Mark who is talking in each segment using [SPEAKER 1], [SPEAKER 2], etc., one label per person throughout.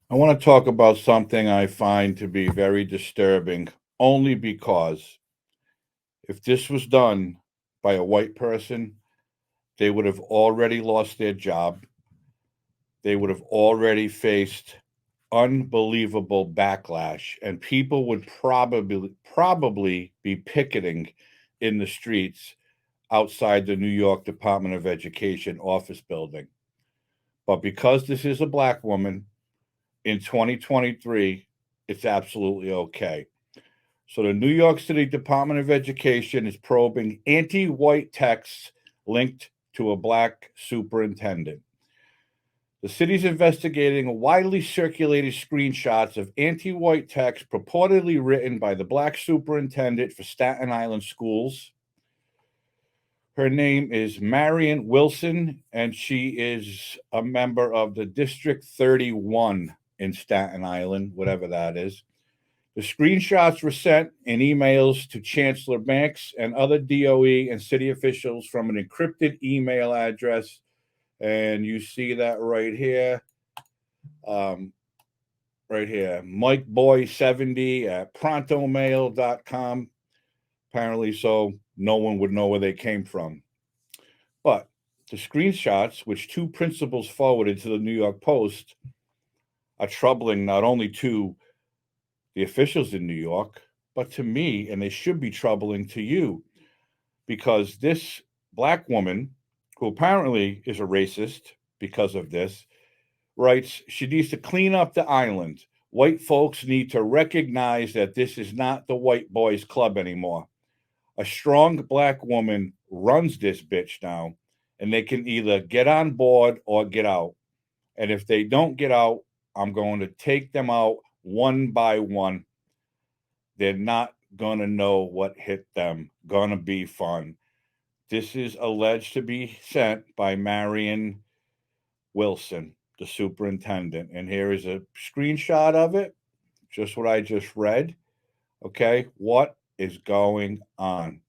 [SPEAKER 1] I want to talk about something I find to be very disturbing, only because if this was done by a white person, they would have already lost their job. They would have already faced unbelievable backlash, and people would probably be picketing in the streets outside the New York Department of Education office building. But because this is a black woman in 2023, it's absolutely okay. So, the New York City Department of Education is probing anti white texts linked to a black superintendent. The city's investigating widely circulated screenshots of anti white text purportedly written by the black superintendent for Staten Island schools. Her name is Marion Wilson, and she is a member of the District 31 in Staten Island, whatever that is. The screenshots were sent in emails to Chancellor Banks and other DOE and city officials from an encrypted email address. And you see that right here. Um, right here, MikeBoy70 at prontomail.com. Apparently, so no one would know where they came from. But the screenshots, which two principals forwarded to the New York Post, are troubling not only to the officials in New York, but to me, and they should be troubling to you, because this black woman, who apparently is a racist because of this, writes she needs to clean up the island. White folks need to recognize that this is not the white boys club anymore. A strong black woman runs this bitch now, and they can either get on board or get out. And if they don't get out, I'm going to take them out one by one. They're not going to know what hit them. Gonna be fun. This is alleged to be sent by Marion Wilson, the superintendent. And here is a screenshot of it, just what I just read. Okay, what is going on?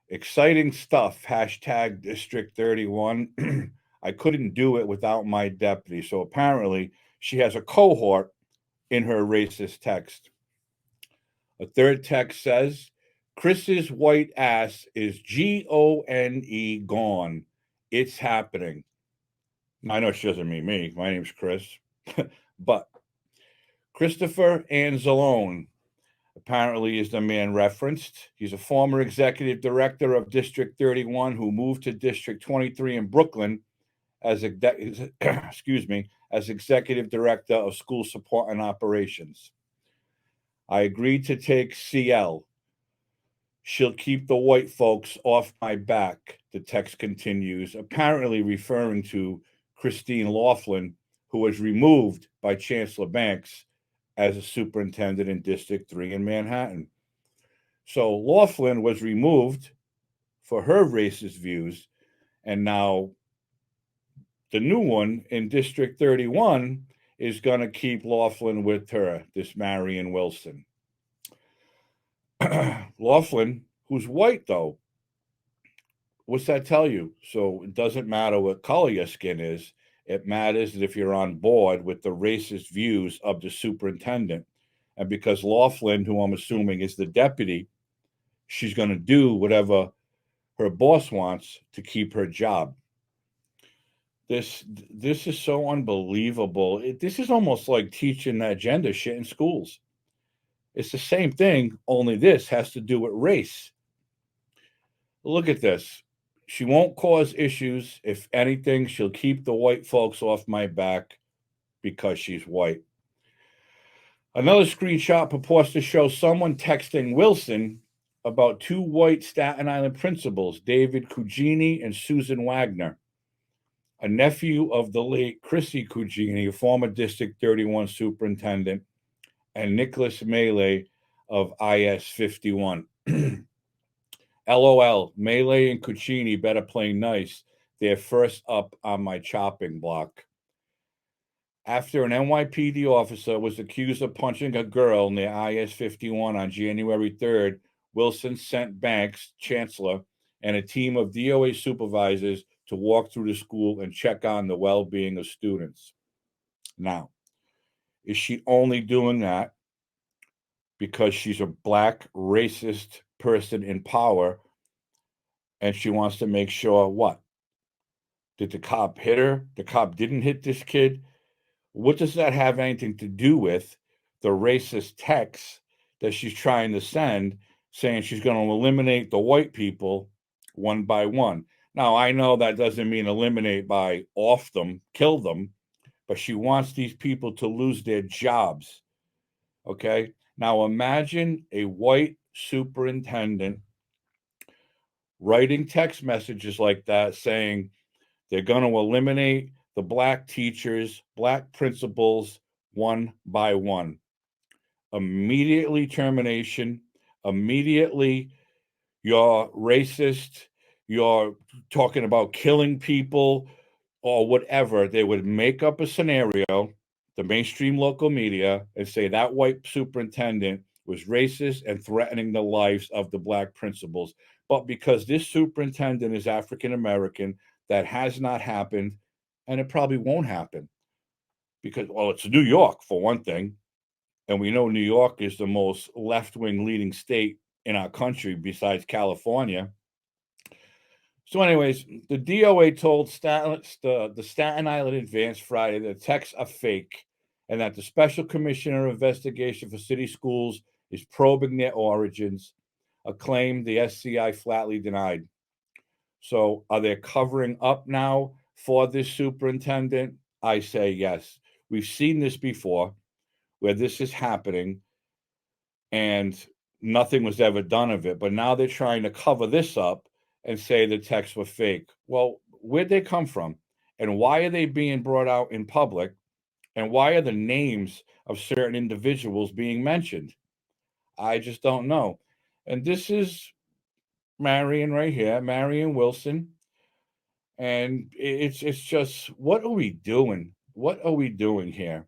[SPEAKER 1] Exciting stuff. Hashtag District 31. I couldn't do it without my deputy. So apparently, she has a cohort in her racist text. A third text says, Chris's white ass is GONE gone. It's happening. I know she doesn't mean me. My name's Chris. But Christopher Anzalone apparently is the man referenced. He's a former executive director of District 31 who moved to District 23 in Brooklyn as excuse me, as executive director of school support and operations. I agreed to take CL. She'll keep the white folks off my back, the text continues, apparently referring to Christine Laughlin, who was removed by Chancellor Banks as a superintendent in District 3 in Manhattan. So Laughlin was removed for her racist views, and now the new one in District 31 is going to keep Laughlin with her, this Marion Wilson. Laughlin, who's white though, what's that tell you? So it doesn't matter what color your skin is. It matters that if you're on board with the racist views of the superintendent. And because Laughlin, who I'm assuming is the deputy, she's going to do whatever her boss wants to keep her job. This is so unbelievable. This is almost like teaching that gender shit in schools. It's the same thing, only this has to do with race. Look at this. She won't cause issues. If anything, she'll keep the white folks off my back because she's white. Another screenshot purports to show someone texting Wilson about two white Staten Island principals, David Cugini and Susan Wagner, a nephew of the late Chrissy Cugini, a former District 31 superintendent, and Nicholas Melee of IS 51. LOL, Melee and Cucini better play nice. They're first up on my chopping block. After an NYPD officer was accused of punching a girl near IS 51 on January 3rd, Wilson sent Banks, Chancellor, and a team of DOA supervisors to walk through the school and check on the well being of students. Now, Is she only doing that because she's a black racist person in power and she wants to make sure what? Did the cop hit her? The cop didn't hit this kid. What does that have anything to do with the racist text that she's trying to send saying she's going to eliminate the white people one by one? Now, I know that doesn't mean eliminate by off them, kill them, but she wants these people to lose their jobs. Okay. Now, imagine a white superintendent writing text messages like that saying they're going to eliminate the black teachers, black principals one by one. Immediately termination, immediately you're racist, you're talking about killing people or whatever. They would make up a scenario, the mainstream local media, and say that white superintendent was racist and threatening the lives of the black principals. But because this superintendent is African American, that has not happened, and it probably won't happen. Because, well, it's New York, for one thing. And we know New York is the most left wing leading state in our country besides California. So, anyways, the DOA told the Staten Island Advance Friday that texts are fake and that the Special Commissioner of Investigation for City Schools is probing their origins, a claim the SCI flatly denied. So, are they covering up now for this superintendent? I say yes. We've seen this before where this is happening and nothing was ever done of it. But now they're trying to cover this up and say the texts were fake. Well, where'd they come from? And why are they being brought out in public? And why are the names of certain individuals being mentioned? I just don't know. And this is Marion right here, Marion Wilson. And it's just, what are we doing? What are we doing here?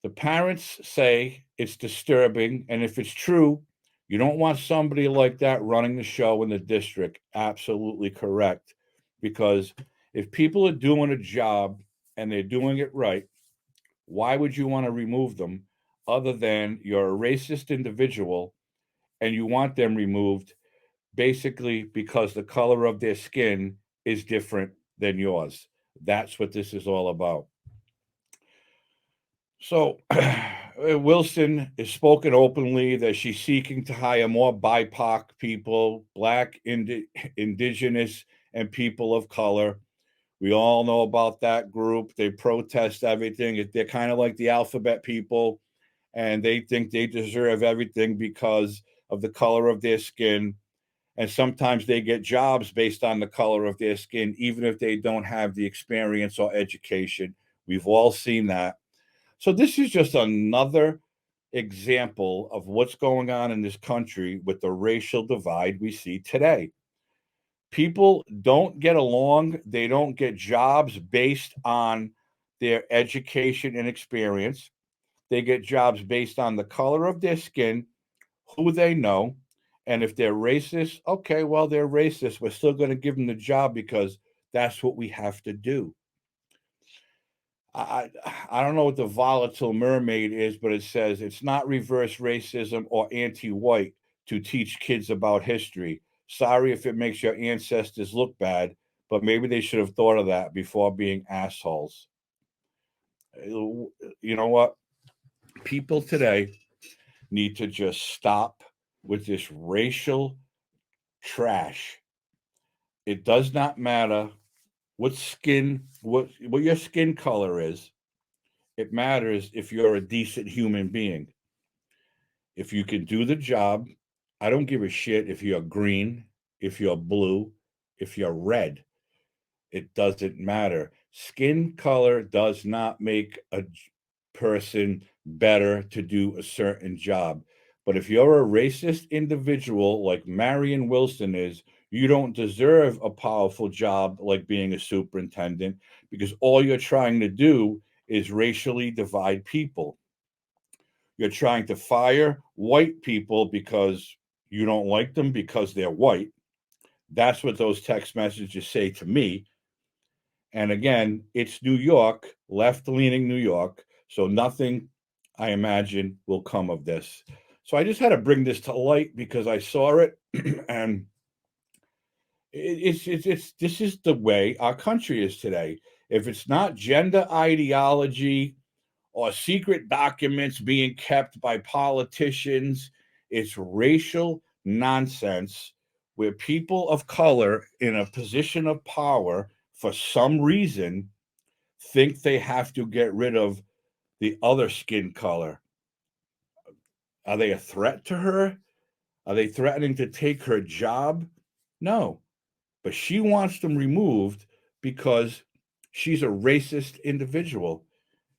[SPEAKER 1] The parents say it's disturbing, and if it's true, you don't want somebody like that running the show in the district. Absolutely correct. Because if people are doing a job and they're doing it right, why would you want to remove them other than you're a racist individual and you want them removed basically because the color of their skin is different than yours? That's what this is all about. So, Wilson has spoken openly that she's seeking to hire more BIPOC people, Black, Indigenous, and people of color. We all know about that group. They protest everything. They're kind of like the alphabet people, and they think they deserve everything because of the color of their skin. And sometimes they get jobs based on the color of their skin, even if they don't have the experience or education. We've all seen that. So this is just another example of what's going on in this country with the racial divide we see today. People don't get along, they don't get jobs based on their education and experience. They get jobs based on the color of their skin, who they know, and if they're racist, okay, well, they're racist. We're still going to give them the job because that's what we have to do. I I don't know what the volatile mermaid is, but it says it's not reverse racism or anti-white to teach kids about history. Sorry if it makes your ancestors look bad, but maybe they should have thought of that before being assholes. You know what? People today need to just stop with this racial trash. It does not matter what your skin color is. It matters if you're a decent human being. If you can do the job, I don't give a shit if you're green, if you're blue, if you're red. It doesn't matter. Skin color does not make a person better to do a certain job. But if you're a racist individual like Marion Wilson is, you don't deserve a powerful job like being a superintendent because all you're trying to do is racially divide people. You're trying to fire white people because you don't like them because they're white. That's what those text messages say to me. And again, it's New York, left leaning New York. So nothing, I imagine, will come of this. So I just had to bring this to light because I saw it, and it's this is the way our country is today. If it's not gender ideology or secret documents being kept by politicians, it's racial nonsense where people of color in a position of power, for some reason, think they have to get rid of the other skin color. Are they a threat to her? Are they threatening to take her job? No, but she wants them removed because she's a racist individual.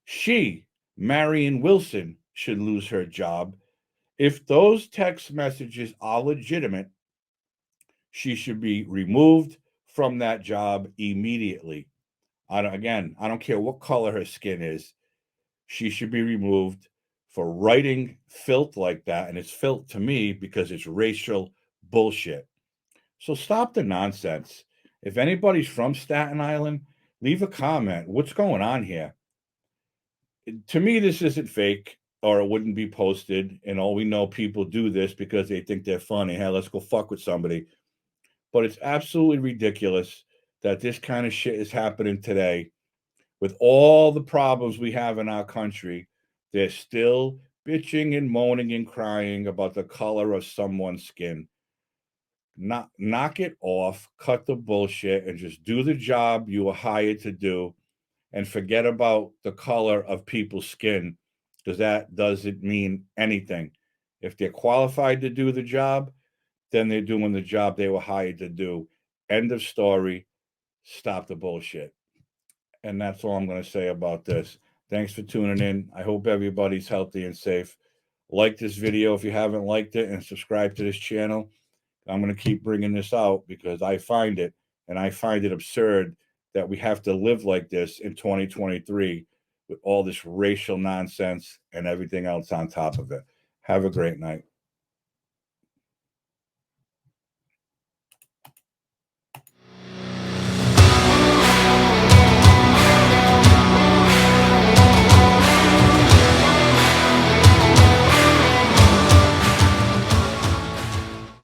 [SPEAKER 1] She, Marion Wilson, should lose her job. If those text messages are legitimate, she should be removed from that job immediately. I don't care what color her skin is. She should be removed for writing filth like that. And it's filth to me because it's racial bullshit. So stop the nonsense. If anybody's from Staten Island, leave a comment. What's going on here? To me, this isn't fake or it wouldn't be posted. And all we know, people do this because they think they're funny. Hey, let's go fuck with somebody. But it's absolutely ridiculous that this kind of shit is happening today with all the problems we have in our country. They're still bitching and moaning and crying about the color of someone's skin. Knock it off, cut the bullshit, and just do the job you were hired to do and forget about the color of people's skin because that doesn't mean anything. If they're qualified to do the job, then they're doing the job they were hired to do. End of story. Stop the bullshit. And that's all I'm going to say about this. Thanks for tuning in. I hope everybody's healthy and safe. Like this video if you haven't liked it and subscribe to this channel. I'm going to keep bringing this out because I find it, and I find it absurd that we have to live like this in 2023 with all this racial nonsense and everything else on top of it. Have a great night.